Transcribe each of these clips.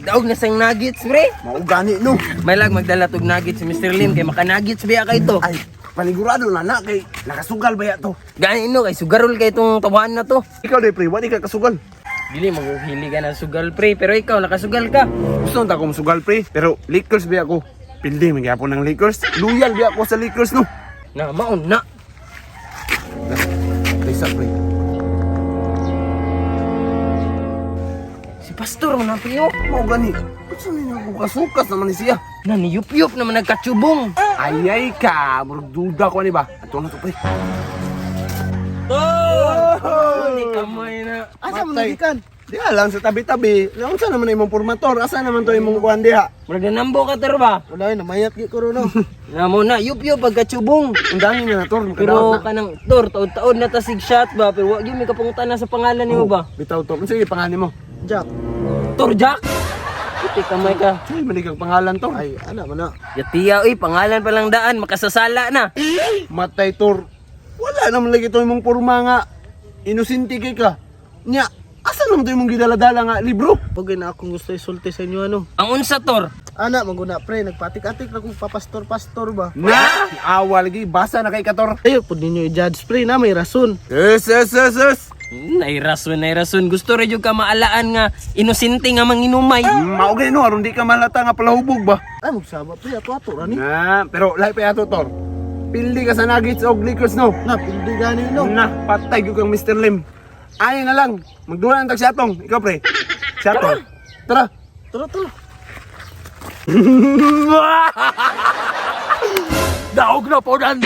Daog na sang nuggets, pre. Mao gani no. May lag magdala tog nuggets si Mr. Lim kay maka nuggets biya kay to. Ay, panigurado na kay nakasugal ba ya to? Gani no kay sugarol kay tong tawahan na to. Ikaw day pre, wala ka kasugal. Dili maguhili ka ng sugal, pre, pero ikaw nakasugal ka. Gusto na akong sugal pre, pero liquors ba ako? Pildi may gyapon ng liquors. Loyal ba ako sa liquors no? Na maon na. Isa pre. Si Pastor man piyo. Mao gani. Gusto niya ako kasukas naman ni siya. Na niyup-yup naman nagkatsubong. Ayay ka, murag duda ko ni ba? Ato na to pre. Hindi kamay na. Asa mo nagikan? Di lang sa tabi-tabi. Unsa naman imong formator? Asa naman to imong kuan diha? Murag nambo ka tar ba? Wala namayat gi ko no. Na mo na yup-yup pagkatsubong. Ang dami na tor. Pero kanang tor taon-taon na ta sig shot ba, pero wa gyud may kapungutan na sa pangalan nimo ba? Bitaw to. Sige pangalan mo. Jack. Tor Jack. Puti kamay ka. Ay, maligag pangalan to. Ay, ana man na. Yatiya oy, pangalan pa lang daan, makasasala na. Matay tor. Wala naman lagi to imong porma nga. Inusinti kay ka. Nya, asa naman to imong gidala-dala nga libro? Pag na akong gusto isulti sa inyo ano. Ang unsa tor? Ana, maguna pre, nagpatik-atik na kung papastor-pastor ba? Na, awa lagi basa na kay kator. Ayo, pud ninyo i-judge pre na may rason. Yes. Nay rason. Gusto ra jud ka maalaan nga inosente nga manginumay. Mao gani no, aron di ka malata nga palahubog ba? Ay, magsama pre, ato rani. Na, pero lahi pa ato tor. Pildi ka sa nuggets og liquors no. Na, pindi gani no. Na, patay ko kang Mr. Lim. Ay na lang, magdula ng tagsatong. Ikaw pre. Satong. Tara. Tara. Daog na po dan.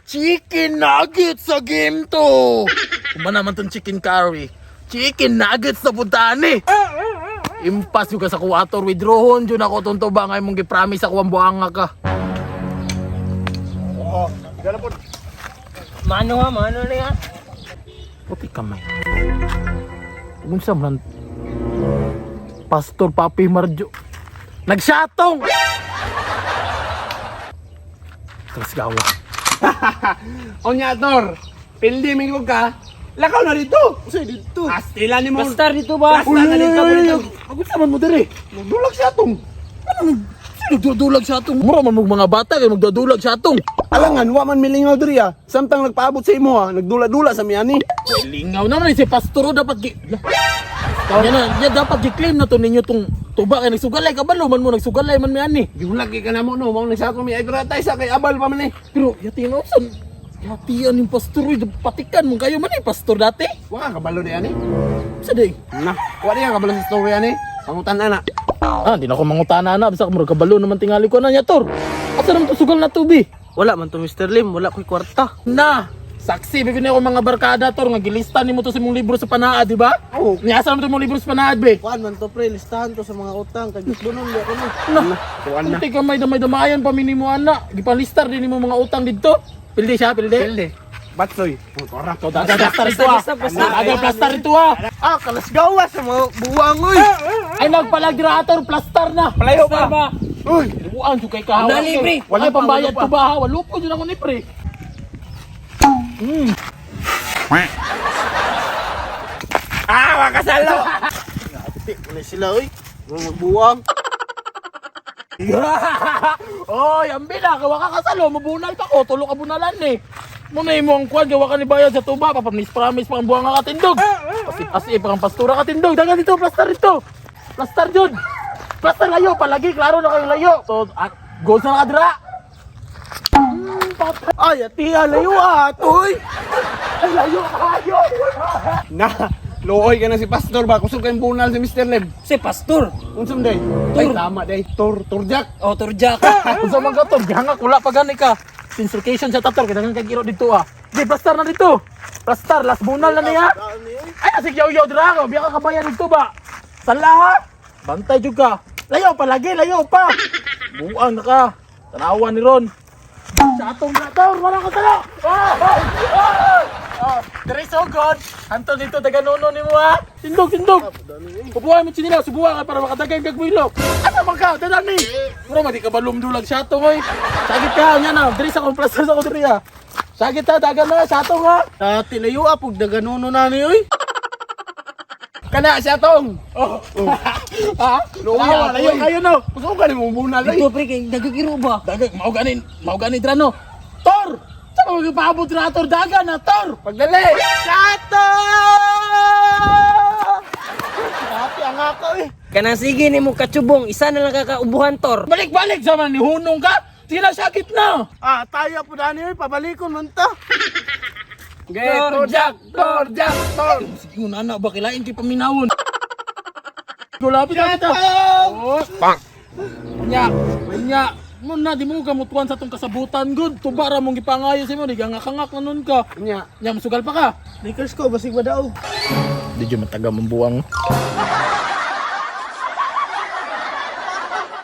Chicken nuggets sa game to. Kuma naman tong chicken curry. Chicken nuggets na puntaan eh. Impas yung ka sa kuwator. Withdrawon dyan ako tunto ba ngayon mong gipromise ako ang buhanga ka. Mano niya. Puti kamay. Kung sa man. Pastor Papi Marjo. Nagsyatong! Terus gawa. Onya tor. Pildi minggo ka. Lakaw na dito. Usay dito. Astila ni mo. Pastor dito ba? Basta na dito dito. Ako naman mo dire. Dulag siya tong. Nagdudulag sa atong. Mura man mong mga bata kayo magdudulag sa atong. Alangan, wa man milingaw diri ah. Samtang nagpaabot sa imo ah, nagdula-dula sa miyani. Lingaw naman si Pastoro dapat yan dapat gi-claim na to ninyo tong tuba kay nagsugalay kabalo man mo nagsugalay man mi ani. Gihulag ka na mo no, mao ni sa ato mi advertise kay abal pa man eh. Pero yati no san yatian yung pastor patikan mo kayo man ni pastor dati. Wa ka kabalo di ani. Sa day. Na, wa di ka kabalo sa story ani. Pangutan ana. Di na ko mangutana na bisa ko murag kabalo naman tingali ko na nya tor. Asa naman to sugal na tubi? Wala man to Mr. Lim, wala ko'y kwarta. Na saksi bibili ako mga barkada tor nga gilista nimo to sa imong libro sa panaad di ba? Oo. Nya asa naman to imong libro sa panaad be? Kuan man to pre, listahan to sa mga utang kay gitbunon di ako no. Kuan na. Kunti ka may damay-damayan pa minimo ana. Gipalistar din mo mga utang dito. Pildi siya, pildi. Pildi. Batsoy. Ora So, daga plastar ito ah. Daga plastar ito ah. Ah, kalas gawas sa mga buwang oy. Ay nagpalagrator, plastar na. Palayo pa ba? Uy, Buwan ko kay kahawa. Dali, pre. Wala pambayad ko ba ha? Walo po dyan ako ni pre. makasalo. Wala sila oy. Mga magbuwang. Oy, ambi na. Kawa ka kasalo. Mabunal ka ko. Tulong ka bunalan eh. Muna mo ang kwan. Gawa ka ni bayad sa tuba. Papamis-pramis pa ang buwang ka katindog. As-if ang pastura katindog. Dagan dito. Plastar ito. Plastar dyan. Plastar layo. Palagi. Klaro na kayo layo. So, goals na nakadra. Ay, atiya layo atoy. Ay, layo kayo. Na, looy ka na si Pastor ba? Kusog kayong bunal si Mr. Lem. Si Pastor. Unsum day? Ay, tama day. Turjak. O Tor Jack. Kung sa mga to, gihanga kula pa gani ka. Sincercation sa tator, kailangan kag iro dito ah. Di, plastar na dito. Plastar, last bunal na niya. Ay, asig yaw-yaw dira ko. Biya ka kabayan dito ba? Sala ha? Bantay juga. Layo pa lagi, layo pa. Buang na ka. Tanawan ni Ron. Sa atong nator, wala ka tala. There is so good. Anto dito, taganono ni mo ha. Tindog. Pubuhay mo sinila, subuha ka para makatagay kag builok. Ano man ka, dadani. Pero madi ka balum dulag sa atong oy. Sagit ka, nya na. Diri sa kong plastar sa ko diri ha. Sagit ha, dagan na sa atong ha. Dati layo apog daganuno na ni oy. Kana siya tong. Oh. Ha? Luya, Layo uy. kayo no. Gusto ko ganun mo muna lang. Ito pre, kay nagagiro ba? Dagag, mau ganin drano. Tor! Saan mo magpaabot na Tor daga na Tor? Pagdali. Shato! Dati ang ako eh. Kanang sige ni mo katsubong, isa na lang kakaubuhan tor. Balik-balik sa man ni hunong ka. Sinasakit na. Tayo po dani eh, pabalikon man to. Tor Jack, Tor Jack, Tor. Sige mo na ba kilain kay paminawon. Gulapit na kita. Oh. Pang. Nya. Mo na di mo gamutuan sa tong kasabutan good. Tubara mong gipangayo sa mo, di gangak-angak na nun ka. Nya. Nya masugal pa ka. Lakers ko, basig ba daw? Di dyan mataga mambuang.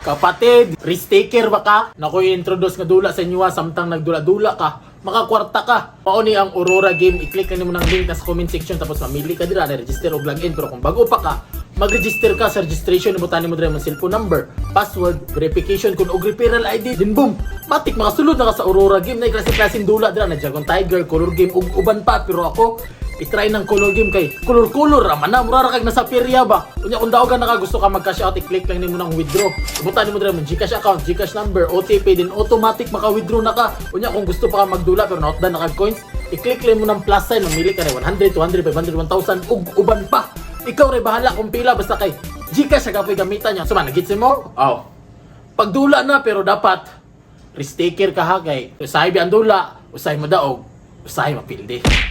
Kapatid, risk taker ba ka? Nakoy introduce nga dula sa inyo samtang nagdula-dula ka. Makakwarta ka. Mauni ang Aurora game. I-click na nimo ng link sa comment section tapos mamili ka dira, register o login. Pero kung bago pa ka, mag-register ka sa registration, ibutan mo dira yung cellphone number, password, verification kun og referral ID. Din boom, matik makasulod na ka sa Aurora game. Na klase-klaseng dula dira na Dragon Tiger, color game ug uban pa. Pero ako i-try ng color game kay color raman na mura ra kag nasa perya ba. Unya kung daw ka naka gusto ka mag-cash out, i-click lang nimo ng withdraw. Ibutan nimo dira mo GCash account, GCash number, OTP din automatic maka-withdraw na ka. Unya kung gusto pa ka magdula pero nautdan na kag coins, i-click lang mo ng plus sign, mamili ka na 100, 200, 500, 1,000 ug uban pa. Ikaw ray bahala kung pila basta kay GCash sa kapoy gamitan niya. So man nagitsin mo? Oh. Pagdula na pero dapat risk taker ka ha kay usahay bi ang dula, usahay mo daog, usahay mapildi.